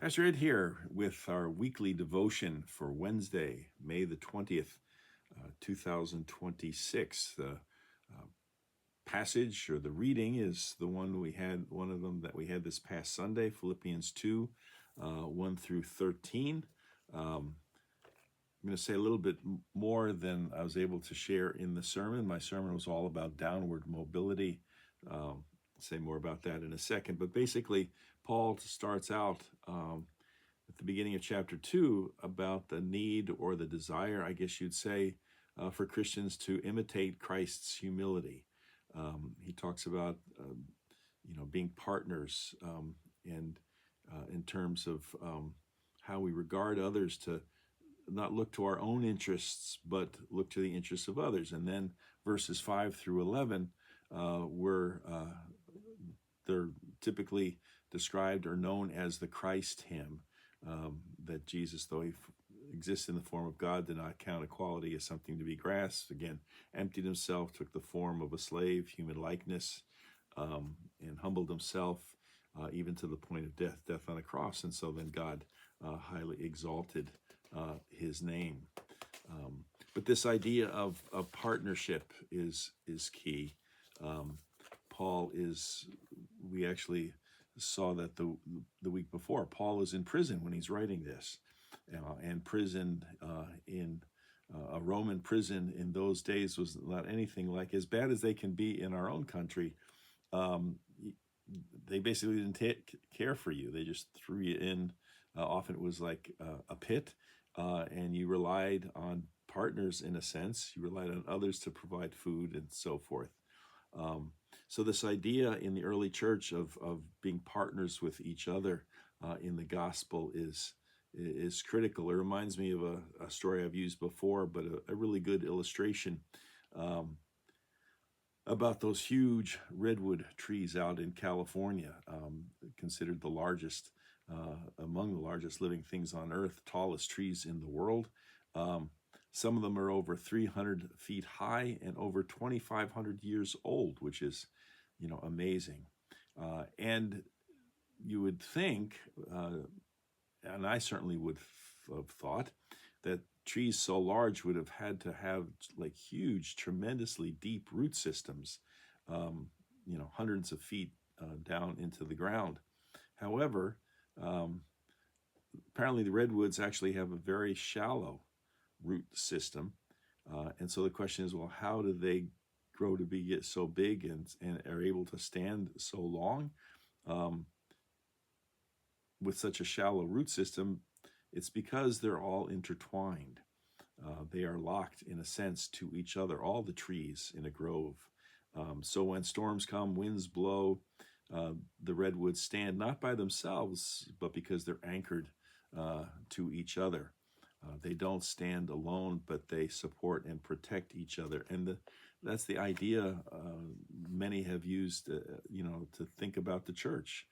Pastor Ed here with our weekly devotion for Wednesday, May the 20th, 2026. The passage or the reading is the one of them that we had this past Sunday, Philippians 2, 1 through 13. I'm going to say a little bit more than I was able to share in the sermon. My sermon was all about downward mobility. I'll say more about that in a second. But basically, Paul starts out at the beginning of chapter 2 about the need or the desire, I guess you'd say, for Christians to imitate Christ's humility. He talks about, being partners and in terms of how we regard others, to not look to our own interests, but look to the interests of others. And then verses 5 through 11 they're typically described or known as the Christ hymn, that Jesus, though he exists in the form of God, did not count equality as something to be grasped. Again, emptied himself, took the form of a slave, human likeness, and humbled himself even to the point of death on a cross. And so then God highly exalted his name. But this idea of partnership is key. We actually saw that the week before. Paul is in prison when he's writing this, and prison in a Roman prison in those days was not anything like as bad as they can be in our own country. They basically didn't take care for you. They just threw you in. Often it was like a pit, and you relied on partners in a sense. You relied on others to provide food and so forth. So this idea in the early church of being partners with each other in the gospel is critical. It reminds me of a story I've used before, but a really good illustration about those huge redwood trees out in California, considered the largest, among the largest living things on earth, tallest trees in the world. Some of them are over 300 feet high and over 2,500 years old, which is, amazing. And you would think, and I certainly would have thought, that trees so large would have had to have like huge, tremendously deep root systems, hundreds of feet down into the ground. However, apparently the redwoods actually have a very shallow root system. And so the question is, well, how do they grow to get so big and are able to stand so long with such a shallow root system? It's because they're all intertwined. They are locked, in a sense, to each other, all the trees in a grove. So when storms come, winds blow, the redwoods stand not by themselves, but because they're anchored to each other. They don't stand alone, but they support and protect each other. And that's the idea many have used, to think about the church.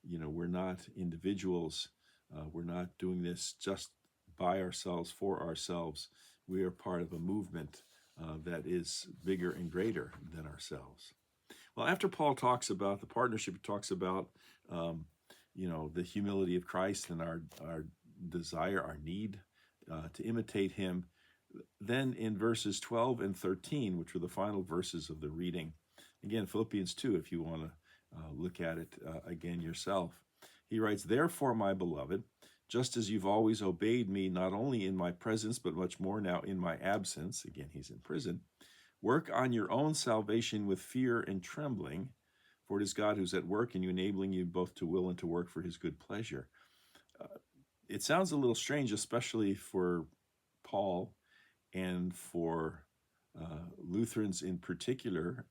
We're not individuals. We're not doing this just by ourselves, for ourselves. We are part of a movement that is bigger and greater than ourselves. Well, after Paul talks about the partnership, he talks about, the humility of Christ and our desire, our need to imitate him. Then in verses 12 and 13, which were the final verses of the reading, again, Philippians 2, if you want to look at it again yourself, he writes, "Therefore, my beloved, just as you've always obeyed me, not only in my presence, but much more now in my absence," again, he's in prison, "work on your own salvation with fear and trembling, for it is God who's at work in you, enabling you both to will and to work for his good pleasure." It sounds a little strange, especially for Paul and for Lutherans in particular.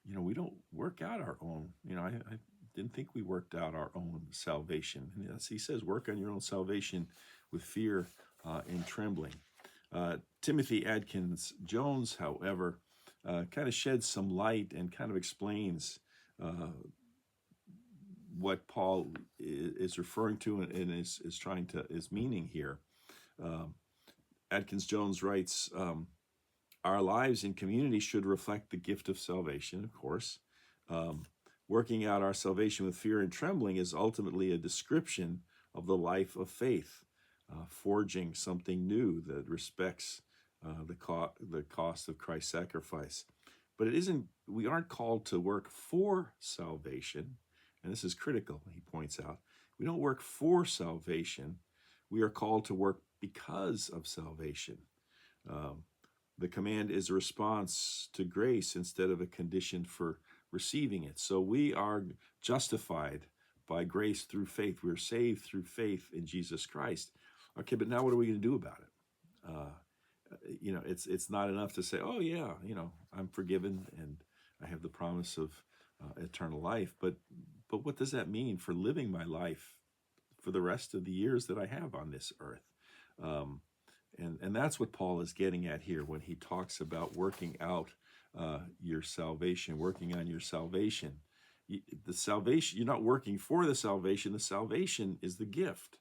We don't work out our own. I didn't think we worked out our own salvation. And as he says, work on your own salvation with fear and trembling. Timothy Adkins Jones, however, kind of sheds some light and kind of explains what Paul is referring to and is meaning here. Adkins Jones writes, our lives in community should reflect the gift of salvation, of course. Working out our salvation with fear and trembling is ultimately a description the life of faith, forging something new that respects the cost of Christ's sacrifice. But it isn't. We aren't called to work for salvation, and this is critical. He points out we don't work for salvation. We are called to work because of salvation. Um, the command is a response to grace instead of a condition for receiving it. So we are justified by grace through faith. We're saved through faith in Jesus Christ. Okay, but now what are we going to do about it? It's not enough to say, oh yeah, I'm forgiven and I have the promise of eternal life. But what does that mean for living my life for the rest of the years that I have on this earth? And that's what Paul is getting at here when he talks about working out your salvation, working on your salvation. The salvation, you're not working for the salvation. The salvation is the gift.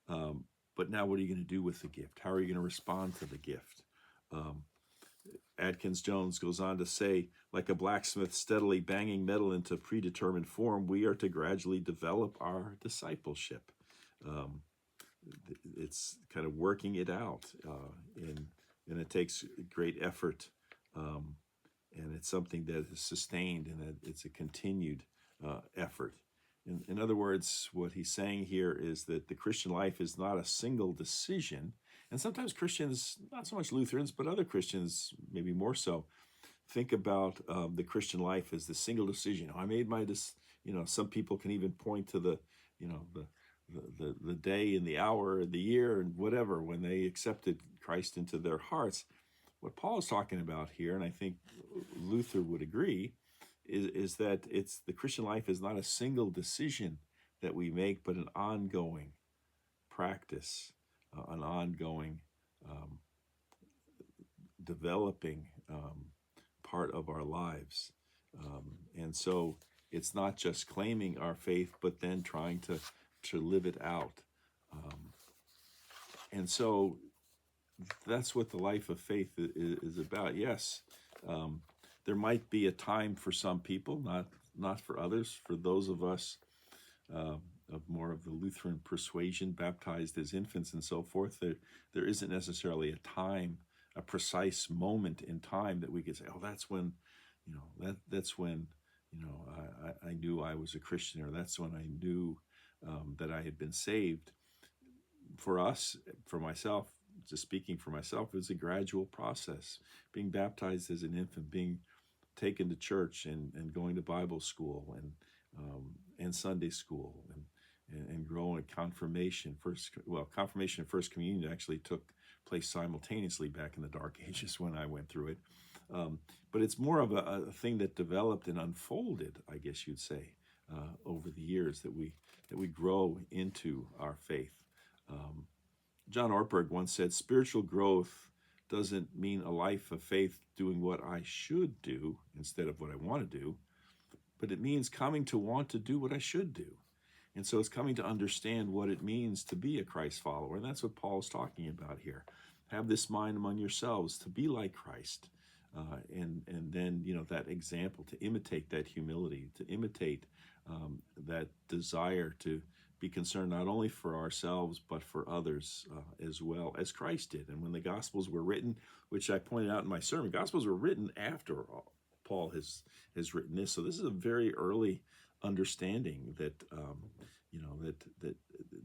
But now what are you going to do with the gift? How are you going to respond to the gift? Adkins Jones goes on to say, like a blacksmith steadily banging metal into predetermined form, we are to gradually develop our discipleship. It's kind of working it out, and it takes great effort, and it's something that is sustained, and it's a continued effort. In other words, what he's saying here is that the Christian life is not a single decision. And sometimes Christians, not so much Lutherans, but other Christians, maybe more so, think about the Christian life as the single decision. I made my, some people can even point to the day and the hour and the year and whatever when they accepted Christ into their hearts. What Paul is talking about here, and I think Luther would agree, is that it's the Christian life is not a single decision that we make, but an ongoing practice, an ongoing developing part of our lives. And so it's not just claiming our faith, but then trying to live it out. And so that's what the life of faith is about. Yes, there might be a time for some people, not for others. For those of us of more of the Lutheran persuasion, baptized as infants and so forth, there isn't necessarily a precise moment in time that we could say, oh, that's when, that's when, I knew I was a Christian, or that's when I knew that I had been saved. For us, for myself, just speaking for myself, it was a gradual process. Being baptized as an infant, being taken to church and going to Bible school and Sunday school and growing confirmation. Confirmation and First Communion actually took place simultaneously back in the Dark Ages when I went through it. But it's more of a thing that developed and unfolded, I guess you'd say, over the years that we grow into our faith. John Ortberg once said, spiritual growth doesn't mean a life of faith doing what I should do instead of what I want to do, but it means coming to want to do what I should do. And so it's coming to understand what it means to be a Christ follower. And that's what Paul's talking about here. Have this mind among yourselves to be like Christ. And then, that example, to imitate that humility, to imitate that desire to be concerned not only for ourselves, but for others as well, as Christ did. And when the Gospels were written, which I pointed out in my sermon, Gospels were written after Paul has written this. So this is a very early understanding that, that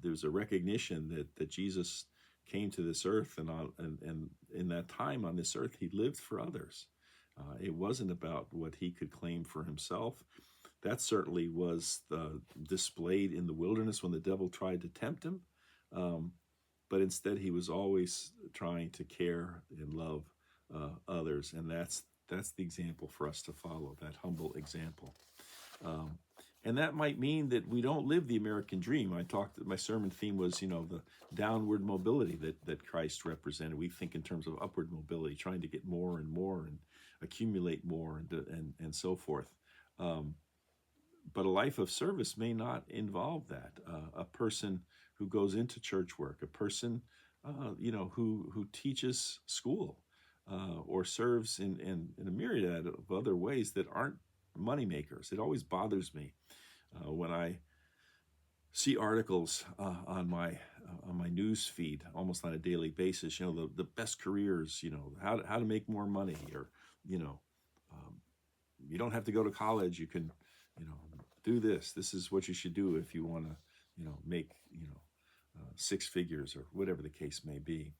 there's a recognition that Jesus came to this earth, and in that time on this earth, he lived for others. It wasn't about what he could claim for himself. That certainly was displayed in the wilderness when the devil tried to tempt him. But instead, he was always trying to care and love others. And that's the example for us to follow, that humble example. And that might mean that we don't live the American dream. My sermon theme was, the downward mobility that Christ represented. We think in terms of upward mobility, trying to get more and more and accumulate more and so forth. But a life of service may not involve that. A person who goes into church work, a person, who teaches school or serves in a myriad of other ways that aren't money makers. It always bothers me when I see articles on my news feed almost on a daily basis. The best careers. How to make more money, or you know, um, you don't have to go to college. You can, you know, do this. This is what you should do if you want to, make six figures or whatever the case may be.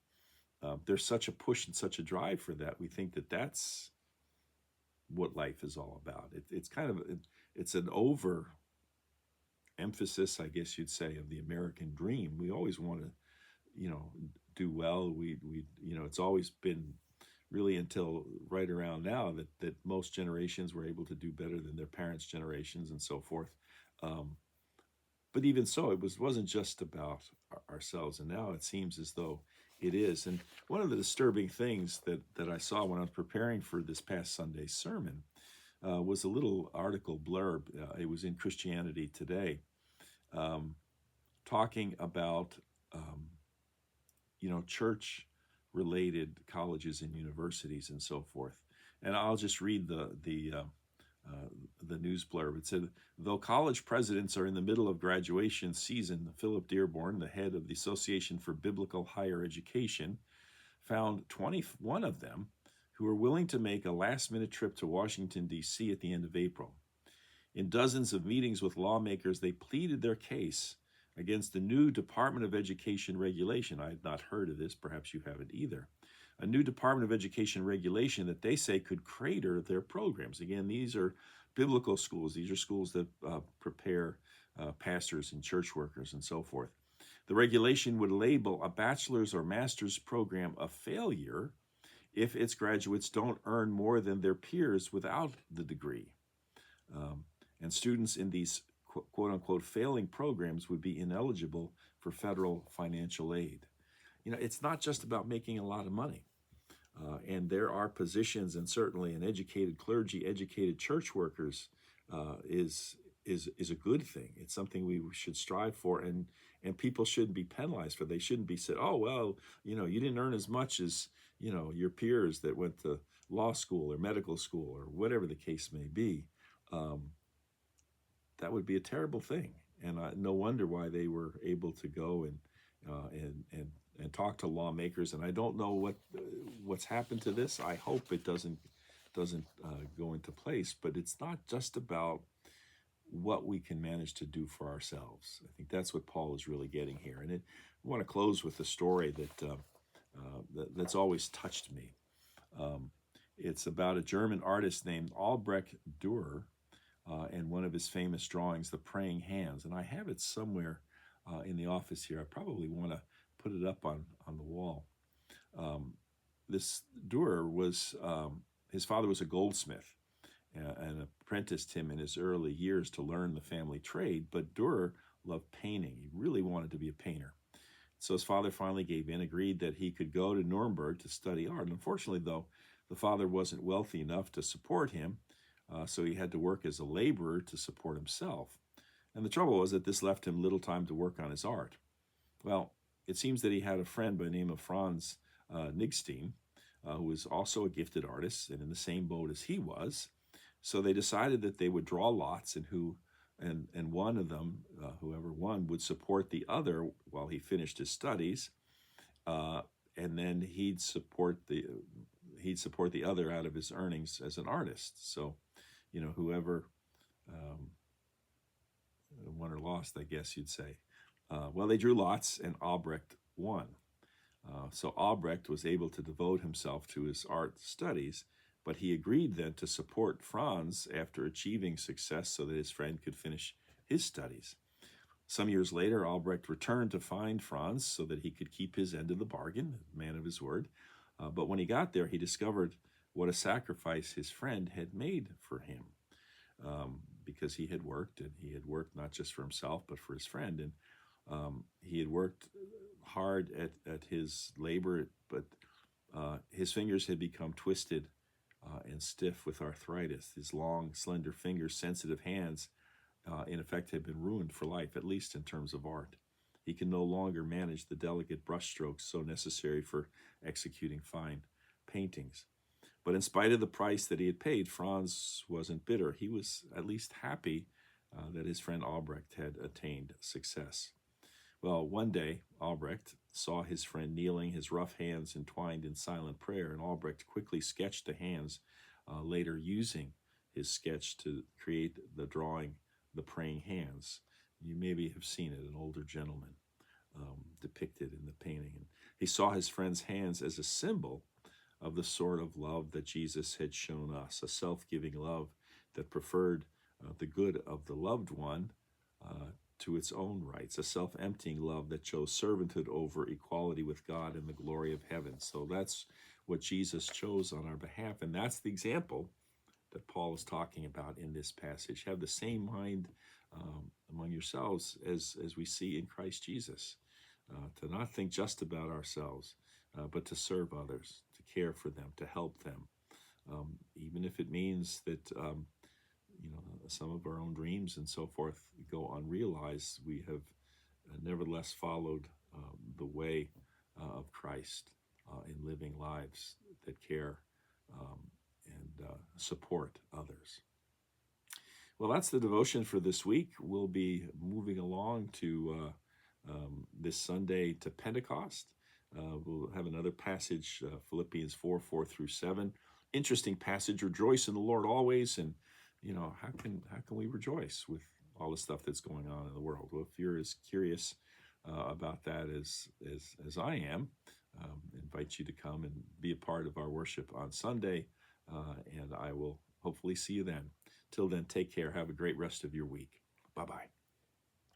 There's such a push and such a drive for that. We think that that's what life is all about. It's kind of it's an over emphasis, I guess you'd say, of the American dream. We always want to, do well. It's always been really until right around now that most generations were able to do better than their parents' generations and so forth. Um, but even so, wasn't just about ourselves, and now it seems as though it is. And one of the disturbing things that I saw when I was preparing for this past Sunday's sermon was a little article blurb. It was in Christianity Today, um, talking about church-related colleges and universities and so forth. And I'll just read the news blurb. It said, though college presidents are in the middle of graduation season, Philip Dearborn, the head of the Association for Biblical Higher Education, found 21 of them who were willing to make a last-minute trip to Washington, D.C. at the end of April. In dozens of meetings with lawmakers, they pleaded their case against the new Department of Education regulation. I had not heard of this, perhaps you haven't either. A new Department of Education regulation that they say could crater their programs. Again, these are biblical schools. These are schools that prepare pastors and church workers and so forth. The regulation would label a bachelor's or master's program a failure if its graduates don't earn more than their peers without the degree. And students in these quote-unquote failing programs would be ineligible for federal financial aid. It's not just about making a lot of money. And there are positions, and certainly an educated clergy, educated church workers is a good thing. It's something we should strive for, and people shouldn't be penalized for. They shouldn't be said, oh, well, you didn't earn as much as, your peers that went to law school or medical school or whatever the case may be. That would be a terrible thing. And no wonder why they were able to go and talk to lawmakers. And I don't know what's happened to this. I hope it doesn't go into place. But it's not just about what we can manage to do for ourselves. I think that's what Paul is really getting here. And I want to close with a story that's always touched me. It's about a German artist named Albrecht Dürer, and one of his famous drawings, The Praying Hands. And I have it somewhere in the office here. I probably want to put it up on the wall. This Dürer his father was a goldsmith and apprenticed him in his early years to learn the family trade, but Dürer loved painting. He really wanted to be a painter. So his father finally gave in, agreed that he could go to Nuremberg to study art. And unfortunately, though, the father wasn't wealthy enough to support him, so he had to work as a laborer to support himself. And the trouble was that this left him little time to work on his art. Well, it seems that he had a friend by the name of Franz Nigstein, who was also a gifted artist and in the same boat as he was. So they decided that they would draw lots, and one of them, whoever won, would support the other while he finished his studies, and then he'd support the other out of his earnings as an artist. So, whoever won or lost, I guess you'd say. Well, they drew lots, and Albrecht won. So Albrecht was able to devote himself to his art studies, but he agreed then to support Franz after achieving success so that his friend could finish his studies. Some years later, Albrecht returned to find Franz so that he could keep his end of the bargain, man of his word. But when he got there, he discovered what a sacrifice his friend had made for him, because he had worked not just for himself, but for his friend. And he had worked hard at his labor, but his fingers had become twisted and stiff with arthritis. His long, slender fingers, sensitive hands, in effect, had been ruined for life, at least in terms of art. He can no longer manage the delicate brushstrokes so necessary for executing fine paintings. But in spite of the price that he had paid, Franz wasn't bitter. He was at least happy that his friend Albrecht had attained success. Well, one day, Albrecht saw his friend kneeling, his rough hands entwined in silent prayer, and Albrecht quickly sketched the hands, later using his sketch to create the drawing, The Praying Hands. You maybe have seen it, an older gentleman depicted in the painting. And he saw his friend's hands as a symbol of the sort of love that Jesus had shown us, a self-giving love that preferred the good of the loved one to its own rights, a self-emptying love that chose servanthood over equality with God and the glory of heaven. So that's what Jesus chose on our behalf, and that's the example that Paul is talking about in this passage. Have the same mind among yourselves as we see in Christ Jesus, to not think just about ourselves, but to serve others, to care for them, to help them, even if it means that some of our own dreams and so forth go unrealized. We have nevertheless followed the way of Christ in living lives that care and support others. Well, that's the devotion for this week. We'll be moving along to this Sunday to Pentecost. We'll have another passage, Philippians 4 through 7. Interesting passage. Rejoice in the Lord always. And how can we rejoice with all the stuff that's going on in the world? Well, if you're as curious about that as I am, invite you to come and be a part of our worship on Sunday, and I will hopefully see you then. Till then, take care. Have a great rest of your week. Bye-bye.